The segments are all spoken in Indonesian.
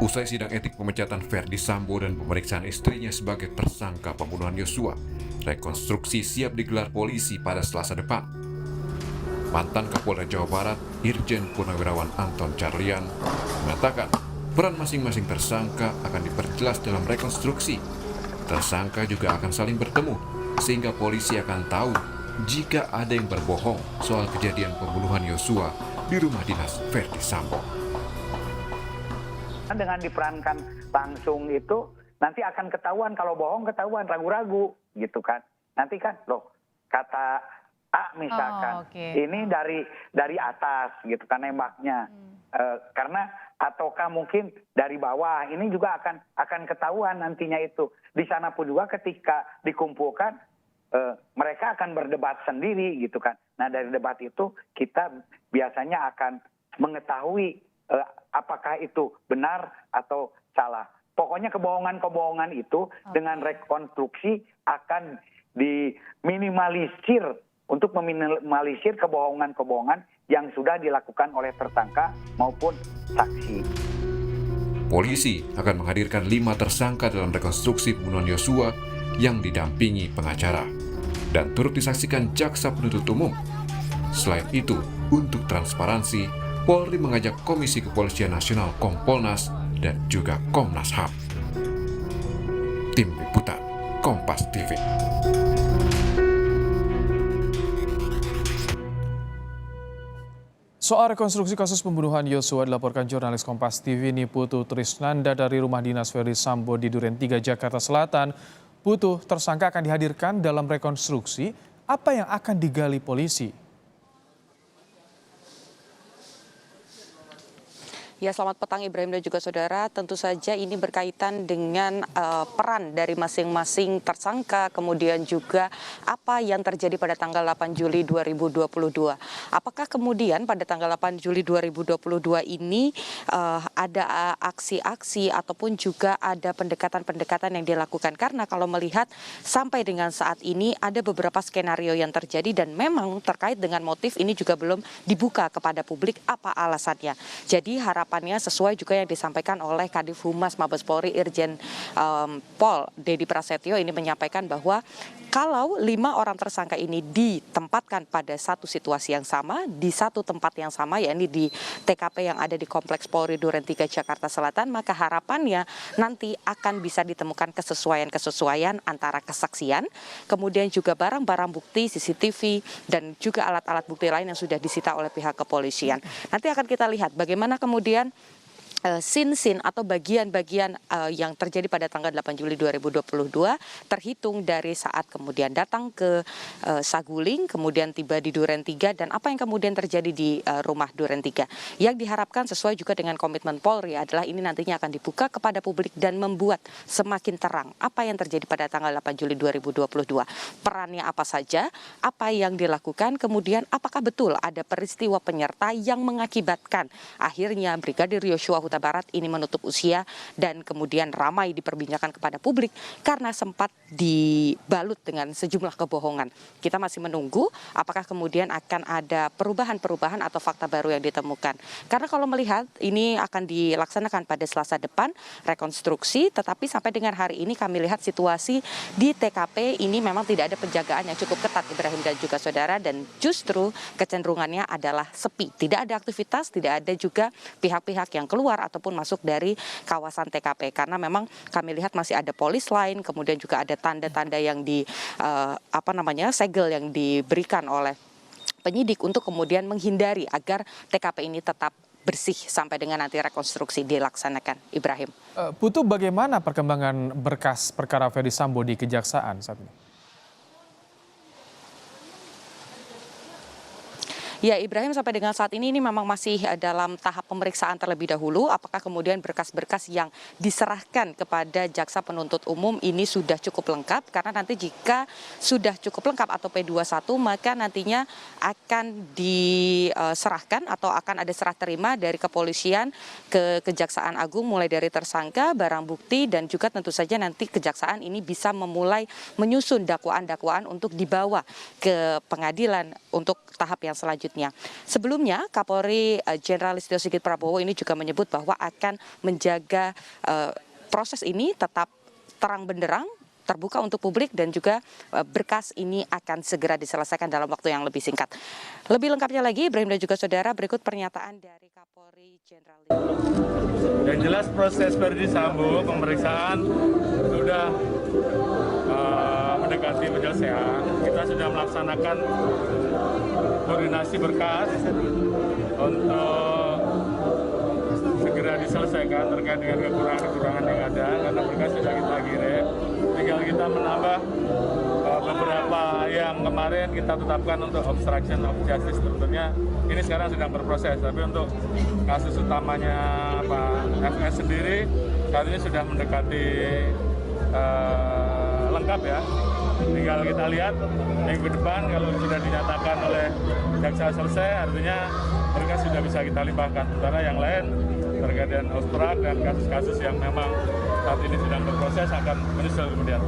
Usai sidang etik pemecatan Verdi Sambo dan pemeriksaan istrinya sebagai tersangka pembunuhan Yosua, rekonstruksi siap digelar polisi pada Selasa depan. Mantan Kapolda Jawa Barat, Irjen Purnawirawan Anton Carlian, mengatakan peran masing-masing tersangka akan diperjelas dalam rekonstruksi. Tersangka juga akan saling bertemu, sehingga polisi akan tahu jika ada yang berbohong soal kejadian pembunuhan Yosua di rumah dinas Verdi Sambo. Dengan diperankan langsung itu nanti akan ketahuan, kalau bohong ketahuan, ragu-ragu gitu kan. Nanti kan loh kata A misalkan ini dari atas gitu kan nembaknya. Karena ataukah mungkin dari bawah, ini juga akan ketahuan nantinya itu. Di sana pun juga ketika dikumpulkan mereka akan berdebat sendiri gitu kan. Nah dari debat itu kita biasanya akan mengetahui apakah itu benar atau salah. Pokoknya kebohongan-kebohongan itu dengan rekonstruksi akan diminimalisir untuk meminimalisir kebohongan-kebohongan yang sudah dilakukan oleh tersangka maupun saksi. Polisi akan menghadirkan 5 tersangka dalam rekonstruksi pembunuhan Yosua yang didampingi pengacara dan turut disaksikan jaksa penuntut umum. Selain itu, untuk transparansi, Polri mengajak Komisi Kepolisian Nasional Kompolnas dan juga Komnas HAM. Tim Liputan Kompas TV. Soal rekonstruksi kasus pembunuhan Yosua dilaporkan jurnalis Kompas TV Niputu Trisnanda dari rumah dinas Verdi Sambo di Duren 3, Jakarta Selatan. Putu, tersangka akan dihadirkan dalam rekonstruksi. Apa yang akan digali polisi? Ya, selamat petang Ibrahim dan juga saudara. Tentu saja ini berkaitan dengan peran dari masing-masing tersangka, kemudian juga apa yang terjadi pada tanggal 8 Juli 2022. Apakah kemudian pada tanggal 8 Juli 2022 ini ada aksi-aksi ataupun juga ada pendekatan-pendekatan yang dilakukan? Karena kalau melihat sampai dengan saat ini ada beberapa skenario yang terjadi dan memang terkait dengan motif ini juga belum dibuka kepada publik apa alasannya. Jadi harapannya sesuai juga yang disampaikan oleh Kadif Humas Mabes Polri Irjen Pol Dedi Prasetyo ini menyampaikan bahwa kalau 5 orang tersangka ini ditempatkan pada satu situasi yang sama, di satu tempat yang sama, yakni di TKP yang ada di Kompleks Polri Duren 3 Jakarta Selatan, maka harapannya nanti akan bisa ditemukan kesesuaian antara kesaksian, kemudian juga barang-barang bukti CCTV dan juga alat-alat bukti lain yang sudah disita oleh pihak kepolisian. Nanti akan kita lihat bagaimana kemudian scene atau bagian-bagian yang terjadi pada tanggal 8 Juli 2022 terhitung dari saat kemudian datang ke Saguling, kemudian tiba di Duren 3 dan apa yang kemudian terjadi di rumah Duren 3. Yang diharapkan sesuai juga dengan komitmen Polri adalah ini nantinya akan dibuka kepada publik dan membuat semakin terang apa yang terjadi pada tanggal 8 Juli 2022. Perannya apa saja, apa yang dilakukan, kemudian apakah betul ada peristiwa penyerta yang mengakibatkan akhirnya Brigadir Yosua Huta Barat ini menutup usia dan kemudian ramai diperbincangkan kepada publik karena sempat dibalut dengan sejumlah kebohongan. Kita masih menunggu apakah kemudian akan ada perubahan-perubahan atau fakta baru yang ditemukan. Karena kalau melihat ini akan dilaksanakan pada Selasa depan rekonstruksi, tetapi sampai dengan hari ini kami lihat situasi di TKP ini memang tidak ada penjagaan yang cukup ketat Ibrahim dan juga saudara, dan justru kecenderungannya adalah sepi. Tidak ada aktivitas, tidak ada juga pihak-pihak yang keluar ataupun masuk dari kawasan TKP karena memang kami lihat masih ada polis lain, kemudian juga ada tanda-tanda yang segel yang diberikan oleh penyidik untuk kemudian menghindari agar TKP ini tetap bersih sampai dengan nanti rekonstruksi dilaksanakan. Ibrahim. Putu, bagaimana perkembangan berkas perkara Verdi Sambo di Kejaksaan saat ini? Ya Ibrahim, sampai dengan saat ini memang masih dalam tahap pemeriksaan terlebih dahulu. Apakah kemudian berkas-berkas yang diserahkan kepada jaksa penuntut umum ini sudah cukup lengkap? Karena nanti jika sudah cukup lengkap atau P21 maka nantinya akan diserahkan atau akan ada serah terima dari kepolisian ke Kejaksaan Agung mulai dari tersangka, barang bukti dan juga tentu saja nanti Kejaksaan ini bisa memulai menyusun dakwaan-dakwaan untuk dibawa ke pengadilan untuk tahap yang selanjutnya. selanjutnya. Sebelumnya Kapolri Jenderal Listio Sigit Prabowo ini juga menyebut bahwa akan menjaga proses ini tetap terang benderang, terbuka untuk publik, dan juga berkas ini akan segera diselesaikan dalam waktu yang lebih singkat. Lebih lengkapnya lagi, Ibrahim dan juga saudara, berikut pernyataan dari Kapolri Jenderal. Yang jelas proses Verdi Sambo pemeriksaan sudah mendekati penyelesaian. Kita sudah melaksanakan koordinasi berkas untuk segera diselesaikan terkait dengan kekurangan-kekurangan yang ada, karena berkas sudah kita kirim. Tinggal kita menambah beberapa yang kemarin kita tetapkan untuk obstruction of justice. Tentunya ini sekarang sedang berproses, tapi untuk kasus utamanya Pak FS sendiri saat ini sudah mendekati lengkap ya. Tinggal kita lihat minggu depan kalau sudah dinyatakan oleh jaksa selesai, artinya berkas sudah bisa kita limpahkan. Sementara yang lain terkait dengan obstrak dan kasus-kasus yang memang saat ini sedang berproses akan menyusul kemudian.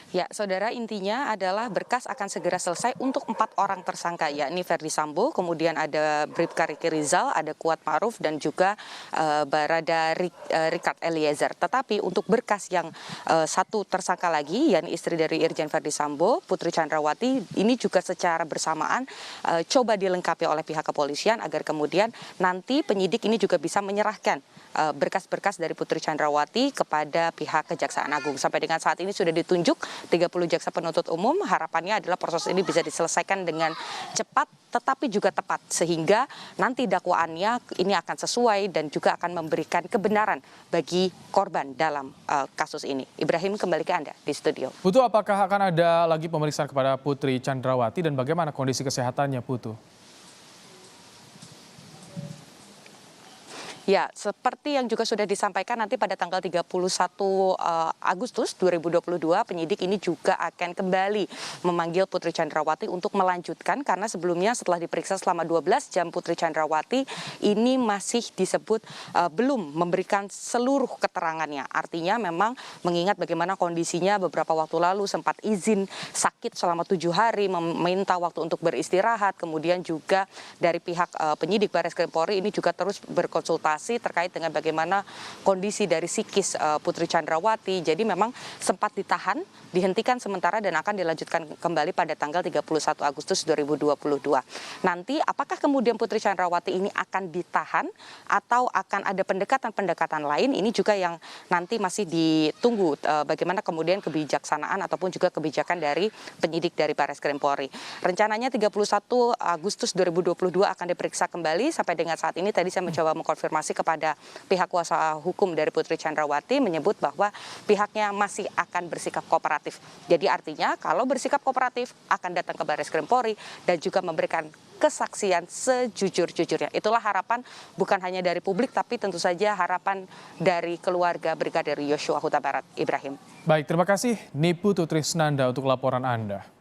Ya, saudara, intinya adalah berkas akan segera selesai untuk 4 orang tersangka, yakni Verdi Sambo, kemudian ada Bribka Riki Rizal, ada Kuat Ma'ruf, dan juga Barada Richard Eliezer. Tetapi untuk berkas yang satu tersangka lagi, yakni istri dari Irjen Verdi Sambo, Putri Chandrawati, ini juga secara bersamaan coba dilengkapi oleh pihak kepolisian agar kemudian nanti penyidik ini juga bisa menyerahkan berkas-berkas dari Putri Chandrawati kepada pihak Kejaksaan Agung. Sampai dengan saat ini sudah ditunjuk 30 jaksa penuntut umum. Harapannya adalah proses ini bisa diselesaikan dengan cepat tetapi juga tepat, sehingga nanti dakwaannya ini akan sesuai dan juga akan memberikan kebenaran bagi korban dalam kasus ini. Ibrahim, kembali ke Anda di studio. Putu, apakah akan ada lagi pemeriksaan kepada Putri Chandrawati dan bagaimana kondisi kesehatannya, Putu? Ya, seperti yang juga sudah disampaikan, nanti pada tanggal 31 Agustus 2022 penyidik ini juga akan kembali memanggil Putri Chandrawati untuk melanjutkan, karena sebelumnya setelah diperiksa selama 12 jam Putri Chandrawati ini masih disebut belum memberikan seluruh keterangannya. Artinya memang mengingat bagaimana kondisinya beberapa waktu lalu sempat izin sakit selama 7 hari, meminta waktu untuk beristirahat, kemudian juga dari pihak penyidik Barreskrim Polri ini juga terus berkonsultasi terkait dengan bagaimana kondisi dari psikis Putri Chandrawati. Jadi memang sempat ditahan, dihentikan sementara dan akan dilanjutkan kembali pada tanggal 31 Agustus 2022. Nanti apakah kemudian Putri Chandrawati ini akan ditahan atau akan ada pendekatan-pendekatan lain, ini juga yang nanti masih ditunggu bagaimana kemudian kebijaksanaan ataupun juga kebijakan dari penyidik dari Barreskrim Polri. Rencananya 31 Agustus 2022 akan diperiksa kembali. Sampai dengan saat ini tadi saya mencoba mengkonfirmasi kepada pihak kuasa hukum dari Putri Chandrawati, menyebut bahwa pihaknya masih akan bersikap kooperatif. Jadi artinya kalau bersikap kooperatif akan datang ke Barreskrim Polri dan juga memberikan kesaksian sejujur-jujurnya. Itulah harapan bukan hanya dari publik tapi tentu saja harapan dari keluarga Brigadir Yosua Huta Barat. Ibrahim. Baik, terima kasih Niputu Trisnanda untuk laporan Anda.